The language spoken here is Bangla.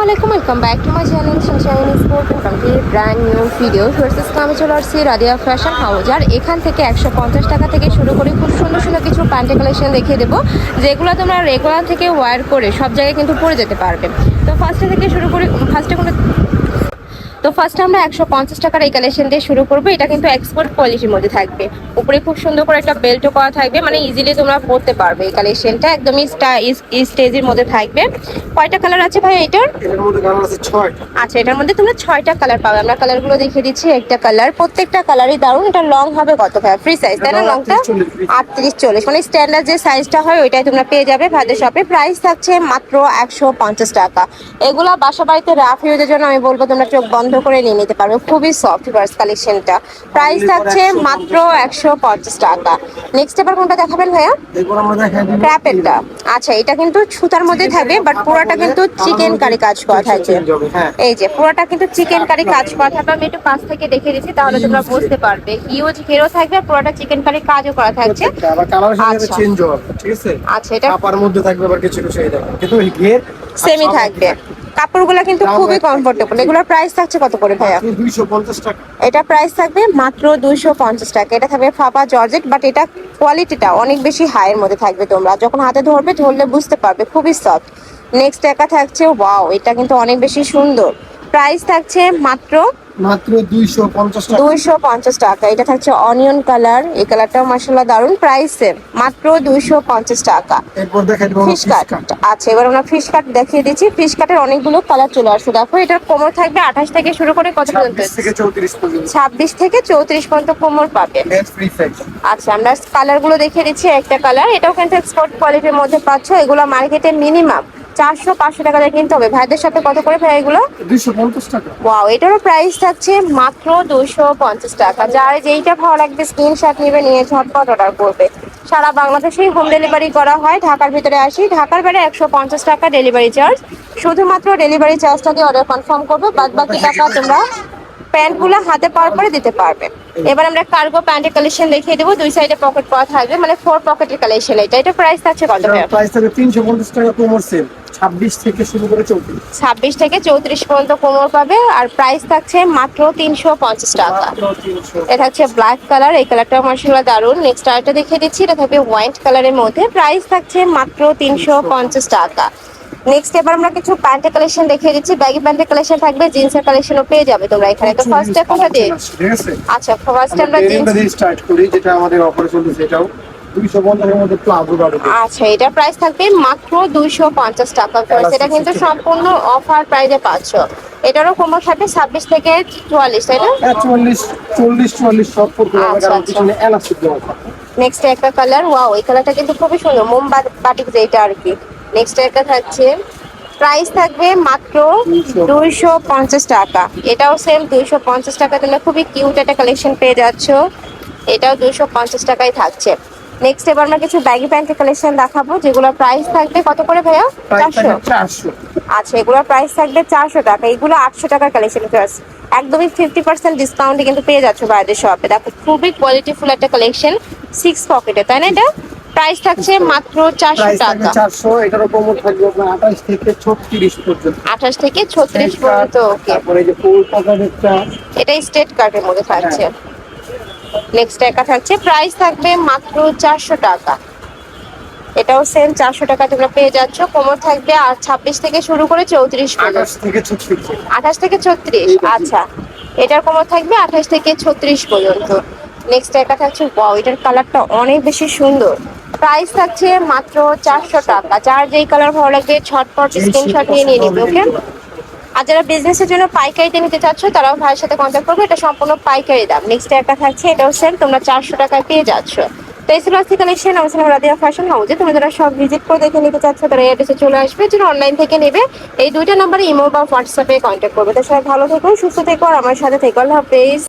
আসসালামু welcome back to my channel Sunshine sport complete brand new video versus আমি চলে আসছি রাদিয়া ফ্যাশন হাউস। আর এখান থেকে 150 টাকা থেকে শুরু করে খুব সুন্দর সুন্দর কিছু প্যান্টের কালেকশন দেখিয়ে দেবো, যেগুলো তোমরা রেগুলার থেকে ওয়্যার করে সব জায়গায় কিন্তু পরে যেতে পারবে। তো ফার্স্টে থেকে শুরু করি, ফার্স্টে আমরা 150 টাকার এই কালেকশন দিয়ে শুরু করবো। এটা কিন্তু এক্সপোর্ট কোয়ালিটির মধ্যে থাকবে, উপরে খুব সুন্দর করে একটা বেল্টও করা থাকবে, মানে ইজিলি তোমরা পরতে পারবে। এই কালেকশনটা একদমই স্টেজের মধ্যে থাকবে। কয়টা কালার আছে ভাই এটার? এটার মধ্যে কালার আছে 6টা। আচ্ছা, এটার মধ্যে তোমরা 6টা কালার পাবে। আমরা কালারগুলো দেখিয়ে দিচ্ছি। একটা কালার, প্রত্যেকটা কালারই দারুণ। এটা লং হবে কত ভাই? ফ্রি সাইজ তাই না? লংটা 38-40, মানে স্ট্যান্ডার্ড যে সাইজটা হয় ওইটাই তোমরা পেয়ে যাবে ভাইদের শপে। প্রাইস থাকছে মাত্র 150 টাকা। এগুলা বাসা বাড়িতে রাফ ইউজের জন্য আমি বলবো তোমরা চোখ বন্ধ করে নিয়ে নিতে পারবে। খুবই সফট ভার্স কালেকশনটা। প্রাইস থাকছে মাত্র 150 টাকা। নেক্সট এবার কোনটা দেখাবেন ভাইয়া? এরপর আমরা দেখাই দিব ক্র্যাপেরটা। আচ্ছা, এটা কিন্তু সুতার মধ্যে থাকবে, বাট পুরোটা কিন্তু চিকেন কারি কাজ করা থাকবে। এই যে পুরোটা কিন্তু চিকেন কারি কাজ করা থাকবে। আমি একটু কাছ থেকে দেখে দিচ্ছি তাহলে তোমরা বুঝতে পারবে। হিউজ ঘেরও থাকবে, পুরোটা চিকেন কারি কাজও করা থাকছে। আবার কালারের সাথে চেঞ্জ হবে, ঠিক আছে? আচ্ছা, এটা কাপড়ের মধ্যে থাকবে আবার কিছু কিছু এই দেখো, কিন্তু এই ঘের সেমই থাকবে। কাপড়গুলো কিন্তু খুবই কমফোর্টেবল। এগুলোর প্রাইস থাকছে কত করে ভাইয়া? 250 টাকা। এটা প্রাইস থাকবে মাত্র 250 টাকা। এটা থাকবে ফাপা জর্জেট, বাট এটা কোয়ালিটিটা অনেক বেশি হাইয়ের মধ্যে থাকবে। তোমরা যখন হাতে ধরলে বুঝতে পারবে, খুবই সফট। নেক্সট একা থাকছে, ওয়াও, এটা কিন্তু অনেক বেশি সুন্দর। প্রাইস থাকছে মাত্র 250 টাকা। 250 টাকা। এটা থাকছে অনিয়ন কালার, এই কালারটাও মাশাআল্লাহ দারুন। প্রাইস সেম, মাত্র 250 টাকা। এরপর দেখাই দিব ফিশ কাট। আচ্ছা, এবার আমরা ফিশ কাট দেখিয়ে দিচ্ছি। ফিশ কাটের অনেকগুলো কালার চলে আসছে। দেখো, এটার কোমর থাকবে 28 থেকে শুরু করে কত পর্যন্ত? 26 থেকে 34 পর্যন্ত। 26 থেকে 34 পর্যন্ত কোমর পাবে। Net free size. আচ্ছা, আমরা কালারগুলো দেখিয়ে দিচ্ছি। একটা কালার, এটাও কিন্তু এক্সপোর্ট কোয়ালিটির মধ্যে পাচ্ছ। এগুলো মার্কেটে মিনিমাম 400-500 টাকা দিয়ে কিনতে হবে। ভাইদের সাথে কত করে ভাই এগুলো? 250 টাকা। ওয়াও, এটারও প্রাইস থাকছে মাত্র 250 টাকা। যার যেইটা ভালো লাগবে স্ক্রিনশট নিবে, নিয়ে ঝটপট অর্ডার করবে। সারা বাংলাদেশেই হোম ডেলিভারি করা হয়। ঢাকার ভিতরে আসি, ঢাকার বাইরে 150 টাকা ডেলিভারি চার্জ। শুধুমাত্র ডেলিভারি চার্জটা দিয়ে অর্ডার কনফার্ম করবে, বাদ বাকি টাকা তোমরা প্যান্টগুলো হাতে পাওয়ার পরে দিতে পারবে। এবার আমরা কার্গো প্যান্টের কালেকশন দেখিয়ে দেবো। দুই সাইডে পকেট করা থাকবে, মানে 4 পকেটের কালেকশন। এটা প্রাইস থাকছে কত টাকা? প্রাইস থাকবে 350 টাকা কোমর সেল। 26 থেকে শুরু করে 34। 26 থেকে 34 পর্যন্ত কোমর পাবে। আর প্রাইস থাকছে মাত্র 350 টাকা। এটা হচ্ছে ব্ল্যাক কালার, এই কালারটা মাশাআল্লাহ দারুন। নেক্সট আরেকটা দেখিয়ে দিচ্ছি, এটা থাকবে হোয়াইট কালারের মধ্যে। প্রাইস থাকছে মাত্র 350 টাকা। নেক্সট এবার আমরা কিছু প্যান্টের কালেকশন দেখিয়ে দিচ্ছি। ব্যাগি প্যান্টের কালেকশন থাকবে, জিন্সের কালেকশনও পেয়ে যাবে তোমরা এখানে। তো ফার্স্ট কোনটা দিয়ে? আচ্ছা, ফার্স্ট আমরা জিন্স দিয়ে স্টার্ট করি, যেটা আমাদের অফারে চলছে। এটাও 250 এর মধ্যে প্লাজো দাঁড়াবে। আচ্ছা, এটা প্রাইস থাকবে মাত্র 250 টাকা। এটা কিন্তু সম্পূর্ণ অফার প্রাইসে পাচ্ছ। এটারও কোমর থাকবে 26 থেকে 44, তাই না? 40 সব পড়বে, কারণ পিছনে এলাস্টিক দেওয়া থাকে। নেক্সট একটা কালার, ওয়াও, এই কালারটা কিন্তু খুবই সুন্দর, বাটিক যেটা আর কি। নেক্সট একটা থাকছে, প্রাইস থাকবে মাত্র 250 টাকা। এটাও সেম 250 টাকা। তোমরা খুবই কিউট একটা কালেকশন পেয়ে যাচ্ছ। এটাও 250 টাকায় থাকছে। নেক্সট এবার আমরা কিছু ব্যাগি প্যান্টের কালেকশন দেখাবো, যেগুলোর প্রাইস থাকবে কত করে ভাইয়া? 400। আচ্ছা, এগুলোর প্রাইস থাকবে 400 টাকা। এগুলো 800 টাকার কালেকশন। একদমই 50% ডিসকাউন্টে কিন্তু পেয়ে যাচ্ছ বাইরের শপে। দেখো, খুবই কোয়ালিটিফুল একটা কালেকশন, 6 পকেটে, তাই না? এটা প্রাইস থাকছে মাত্র 400 টাকা। 400। এটারও কোমর থাকবে আপনার 28 থেকে 36 পর্যন্ত। 28 থেকে 36 পর্যন্ত। ওকে, তারপরে যে ফুল পকেটটা, এটা স্টেট কাটের মধ্যে থাকছে। নেক্সট একা থাকছে, প্রাইস থাকবে মাত্র 400 টাকা। এটাও সেম 400 টাকা তোমরা পেয়ে যাচ্ছ। কোমর থাকবে আর 26 থেকে শুরু করে 34 পর্যন্ত। 28 থেকে 36। আচ্ছা, এটার কোমর থাকবে 28 থেকে 36 পর্যন্ত। নেক্সট একা থাকছে, ওয়াও, এটার কালারটা অনেক বেশি সুন্দর। প্রাইস থাকছে মাত্র 400 টাকা। যার যেই কালার ভালো লাগবে ঝটপট স্ক্রিনশট নিয়ে নিবে। ওকে, আর যারা বিজনেসের জন্য পাইকারিতে নিতে চাচ্ছ তারাও ভাইয়ের সাথে কন্ট্যাক্ট করবে। এটা সম্পূর্ণ পাইকারি দাম। নেক্সট একটা থাকছে, এটাও সেম, তোমরা 400 টাকায় পেয়ে যাচ্ছ। তো এই ছিল আজকে কালেকশন। আমার ছিলাম রাদিয়া ফ্যাশন হাউসে। তোমরা যারা সব ভিজিট করে দেখে নিতে চাচ্ছ তারা এই অ্যাড্রেসে চলে আসবে। যারা অনলাইন থেকে নেবে এই দুইটা নাম্বারে ইমো বা হোয়াটসঅ্যাপে কন্ট্যাক্ট করবে। তো সবাই ভালো থেকো, সুস্থ থেকো, আর আমার সাথে থেকো। আল্লাহ হাফেজ।